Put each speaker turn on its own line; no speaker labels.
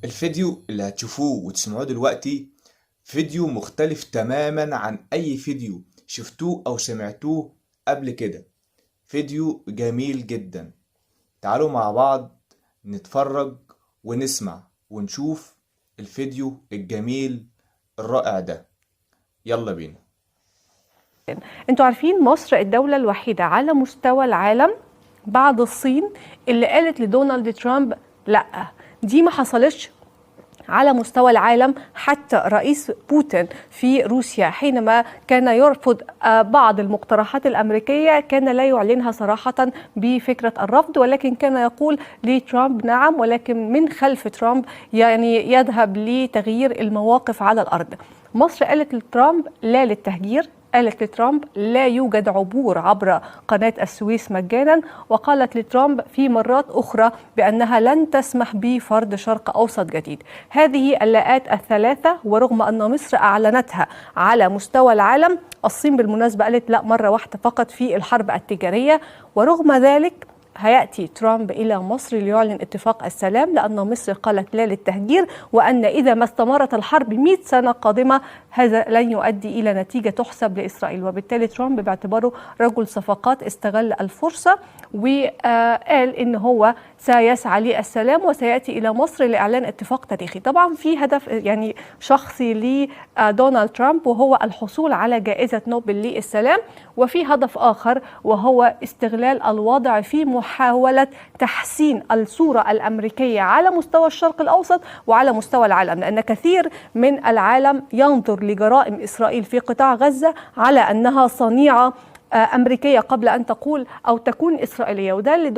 الفيديو اللي هتشوفوه وتسمعوه دلوقتي فيديو مختلف تماما عن أي فيديو شفتوه أو سمعتوه قبل كده. فيديو جميل جدا. تعالوا مع بعض نتفرج ونسمع ونشوف الفيديو الجميل الرائع ده. يلا بينا.
انتوا عارفين مصر الدولة الوحيدة على مستوى العالم بعد الصين اللي قالت لدونالد ترامب لا، دي ما حصلش على مستوى العالم. حتى رئيس بوتين في روسيا حينما كان يرفض بعض المقترحات الأمريكية كان لا يعلنها صراحة بفكرة الرفض، ولكن كان يقول لترامب نعم، ولكن من خلف ترامب يعني يذهب لتغيير المواقف على الأرض. مصر قالت لترامب لا للتهجير، قالت لترامب لا يوجد عبور عبر قناة السويس مجانا، وقالت لترامب في مرات أخرى بأنها لن تسمح بفرض شرق أوسط جديد. هذه اللاءات الثلاثة، ورغم أن مصر أعلنتها على مستوى العالم، الصين بالمناسبة قالت لا مرة واحدة فقط في الحرب التجارية، ورغم ذلك هيأتي ترامب إلى مصر ليعلن اتفاق السلام، لأن مصر قالت لا للتهجير، وأن إذا ما استمرت الحرب 100 سنة قادمة هذا لن يؤدي إلى نتيجة تحسب لإسرائيل. وبالتالي ترامب باعتباره رجل صفقات استغل الفرصة وقال إن هو سيسعى للسلام وسيأتي إلى مصر لإعلان اتفاق تاريخي. طبعا في هدف يعني شخصي لدونالد ترامب وهو الحصول على جائزة نوبل للسلام، وفي هدف آخر وهو استغلال الوضع في محاولة تحسين الصورة الأمريكية على مستوى الشرق الأوسط وعلى مستوى العالم، لأن كثير من العالم ينظر لجرائم إسرائيل في قطاع غزة على أنها صنيعة أمريكية قبل أن تقول أو تكون إسرائيلية، وده اللي